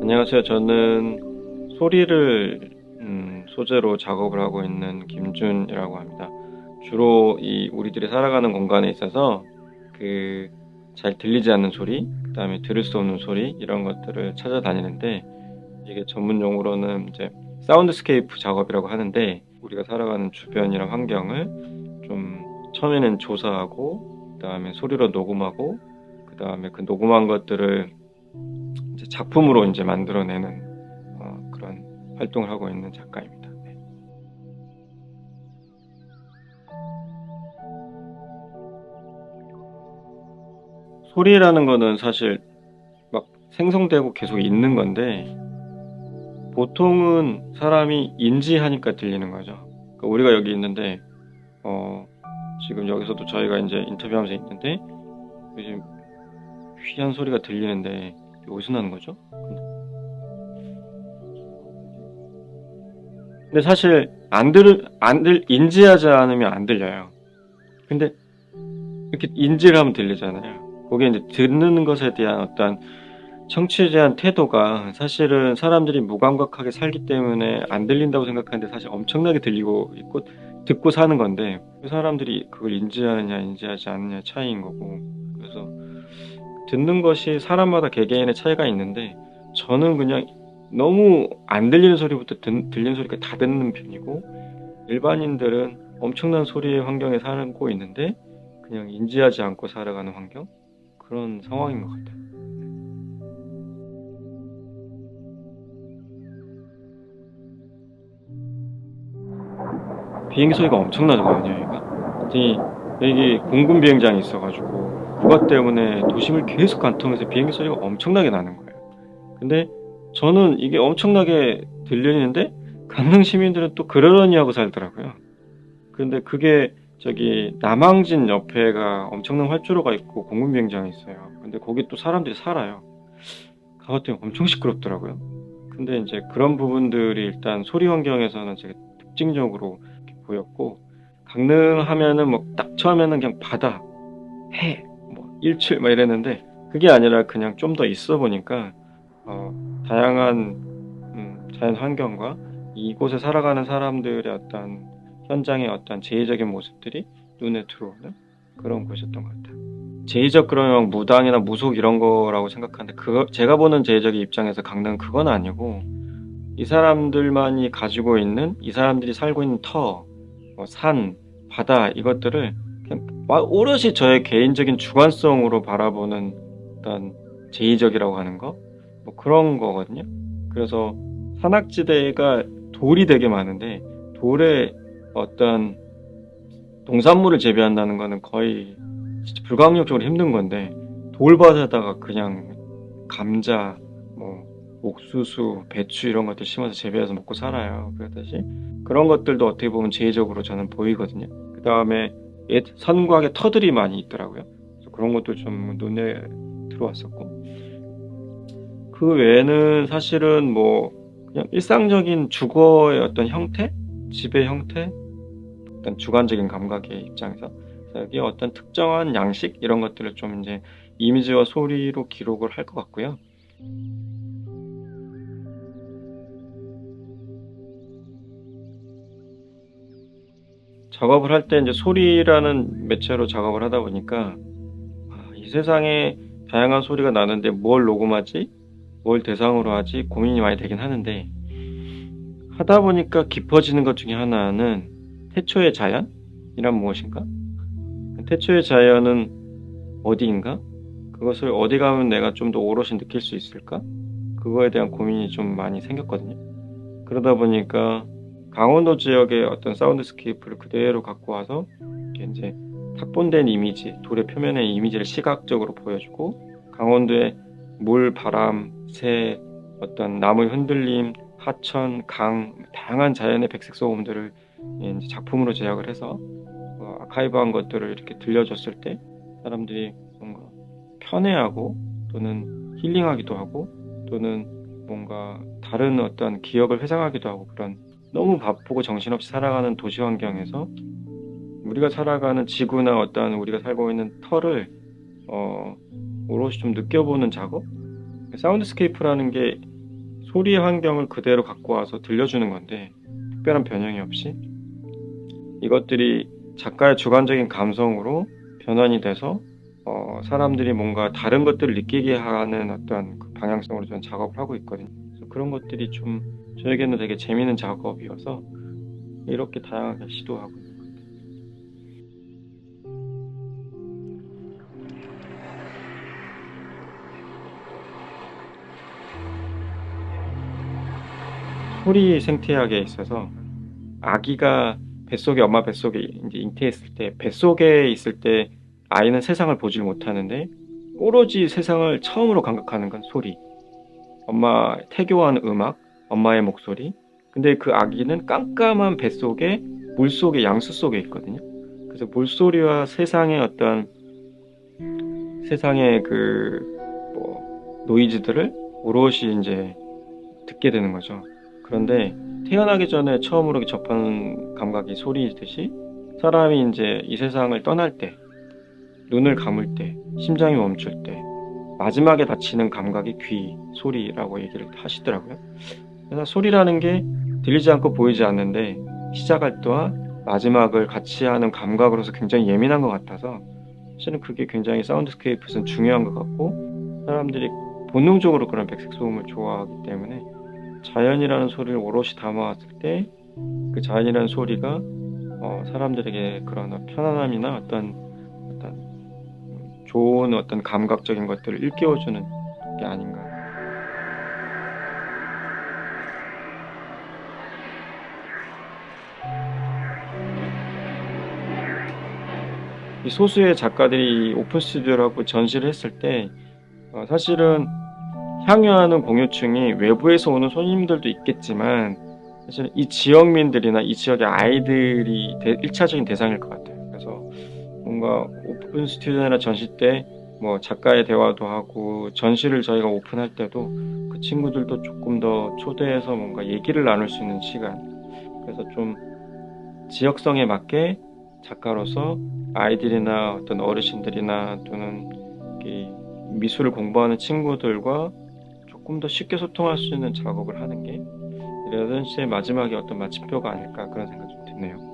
안녕하세요. 저는 소리를 소재로 작업을 하고 있는 김준이라고 합니다. 주로 이 우리들이 살아가는 공간에 있어서 그 잘 들리지 않는 소리, 그다음에 들을 수 없는 소리 이런 것들을 찾아다니는데, 이게 전문 용어로는 이제 사운드스케이프 작업이라고 하는데, 우리가 살아가는 주변이랑 환경을 좀 처음에는 조사하고, 그다음에 소리로 녹음하고, 그다음에 그 녹음한 것들을 이제 작품으로 이제 만들어내는 그런 활동을 하고 있는 작가입니다. 네. 소리라는 거는 사실 막 생성되고 계속 있는 건데, 보통은 사람이 인지하니까 들리는 거죠. 그러니까 우리가 여기 있는데, 지금 여기서도 저희가 이제 인터뷰하면서 있는데, 요즘 휘한 소리가 들리는데 이게 어디서 나는 거죠? 근데 사실 인지하지 않으면 안 들려요. 근데 이렇게 인지를 하면 들리잖아요. 거기에 이제 듣는 것에 대한 어떤 청취에 대한 태도가, 사실은 사람들이 무감각하게 살기 때문에 안 들린다고 생각하는데 사실 엄청나게 들리고 있고 듣고 사는 건데, 그 사람들이 그걸 인지하느냐 인지하지 않느냐 차이인 거고. 그래서 듣는 것이 사람마다 개개인의 차이가 있는데, 저는 그냥 너무 안 들리는 소리부터 들리는 소리까지 다 듣는 편이고, 일반인들은 엄청난 소리의 환경에 살고 있는데 그냥 인지하지 않고 살아가는 환경, 그런 상황인 것 같아요. 비행기 소리가 엄청나거든요, 여기가. 특히 여기 공군 비행장이 있어가지고 그것 때문에 도심을 계속 관통해서 비행기 소리가 엄청나게 나는 거예요. 근데 저는 이게 엄청나게 들리는데 강릉 시민들은 또 그러려니 하고 살더라고요. 근데 그게 저기 남항진 옆에가 엄청난 활주로가 있고 공군 비행장이 있어요. 근데 거기 또 사람들이 살아요. 가봤더니 엄청 시끄럽더라고요. 근데 이제 그런 부분들이 일단 소리 환경에서는 되게 특징적으로 이렇게 보였고, 강릉 하면은 뭐 딱 처음에는 그냥 바다, 해, 뭐 일출 막 이랬는데, 그게 아니라 그냥 좀 더 있어 보니까 다양한 자연 환경과 이곳에 살아가는 사람들의 어떤 현장의 어떤 제의적인 모습들이 눈에 들어오는 그런 곳이었던 것 같아요. 제의적 그러면 무당이나 무속 이런 거라고 생각하는데, 그거 제가 보는 제의적인 입장에서 강릉은 그건 아니고, 이 사람들만이 가지고 있는, 이 사람들이 살고 있는 터, 산, 바다 이것들을 그냥 오롯이 저의 개인적인 주관성으로 바라보는 어떤 제의적이라고 하는 거, 뭐 그런 거거든요. 그래서 산악지대가 돌이 되게 많은데, 돌에 어떤 농산물을 재배한다는 거는 거의 진짜 불가항력적으로 힘든 건데, 돌밭에다가 그냥 감자, 뭐 옥수수, 배추 이런 것들 심어서 재배해서 먹고 살아요. 그렇듯이 그런 것들도 어떻게 보면 제의적으로 저는 보이거든요. 그 다음에 선곽에 터들이 많이 있더라고요. 그래서 그런 것도 좀 눈에 들어왔었고, 그 외에는 사실은 뭐 그냥 일상적인 주거의 어떤 형태, 집의 형태, 어떤 주관적인 감각의 입장에서 여기 어떤 특정한 양식 이런 것들을 좀 이제 이미지와 소리로 기록을 할 것 같고요. 작업을 할 때 이제 소리라는 매체로 작업을 하다 보니까, 이 세상에 다양한 소리가 나는데 뭘 녹음하지, 뭘 대상으로 하지 고민이 많이 되긴 하는데, 하다 보니까 깊어지는 것 중에 하나는 태초의 자연이란 무엇인가? 태초의 자연은 어디인가? 그것을 어디 가면 내가 좀 더 오롯이 느낄 수 있을까? 그거에 대한 고민이 좀 많이 생겼거든요. 그러다 보니까 강원도 지역의 어떤 사운드스케이프를 그대로 갖고 와서 이렇게 이제 탁본된 이미지, 돌의 표면의 이미지를 시각적으로 보여주고, 강원도의 물, 바람, 새, 어떤 나무의 흔들림, 하천, 강, 다양한 자연의 백색 소음들을 이제 작품으로 제작을 해서 아카이브한 것들을 이렇게 들려줬을 때 사람들이 뭔가 편해하고 또는 힐링하기도 하고 또는 뭔가 다른 어떤 기억을 회상하기도 하고 그런 너무 바쁘고 정신없이 살아가는 도시 환경에서 우리가 살아가는 지구나 어떤 우리가 살고 있는 터를 오롯이 좀 느껴보는 작업? 사운드스케이프라는 게 소리의 환경을 그대로 갖고 와서 들려주는 건데 특별한 변형이 없이 이것들이 작가의 주관적인 감성으로 변환이 돼서 사람들이 뭔가 다른 것들을 느끼게 하는 어떤 그 방향성으로 저는 작업을 하고 있거든요. 그래서 그런 것들이 좀 저에게는 되게 재미있는 작업이어서 이렇게 다양하게 시도하고 있는 것 같아요. 소리 생태학에 있어서 아기가 뱃속에 엄마 뱃속에 이제 잉태했을 때 뱃속에 있을 때 아이는 세상을 보질 못하는데 오로지 세상을 처음으로 감각하는 건 소리. 엄마 태교하는 음악, 엄마의 목소리. 근데 그 아기는 깜깜한 뱃속에 물속에 양수 속에 있거든요. 그래서 물소리와 세상의 어떤 세상의 그 뭐 노이즈들을 오롯이 이제 듣게 되는 거죠. 그런데 태어나기 전에 처음으로 접하는 감각이 소리이듯이 사람이 이제 이 세상을 떠날 때, 눈을 감을 때, 심장이 멈출 때, 마지막에 닫히는 감각이 귀, 소리라고 얘기를 하시더라고요. 그래서 소리라는 게 들리지 않고 보이지 않는데 시작할 때와 마지막을 같이 하는 감각으로서 굉장히 예민한 것 같아서 사실은 그게 굉장히 사운드스케이프에서는 중요한 것 같고 사람들이 본능적으로 그런 백색 소음을 좋아하기 때문에 자연이라는 소리를 오롯이 담아왔을 때 그 자연이라는 소리가 사람들에게 그런 편안함이나 어떤 좋은 어떤 감각적인 것들을 일깨워주는 게 아닌가. 이 소수의 작가들이 오픈 스튜디오라고 전시를 했을 때 사실은 향유하는 공유층이 외부에서 오는 손님들도 있겠지만 사실 이 지역민들이나 이 지역의 아이들이 1차적인 대상일 것 같아요. 그래서 뭔가 오픈 스튜디오나 전시 때 뭐 작가의 대화도 하고 전시를 저희가 오픈할 때도 그 친구들도 조금 더 초대해서 뭔가 얘기를 나눌 수 있는 시간. 그래서 좀 지역성에 맞게 작가로서 아이들이나 어떤 어르신들이나 또는 이 미술을 공부하는 친구들과 조금 더 쉽게 소통할 수 있는 작업을 하는 게 레전시의 마지막에 어떤 마침표가 아닐까 그런 생각이 좀 드네요.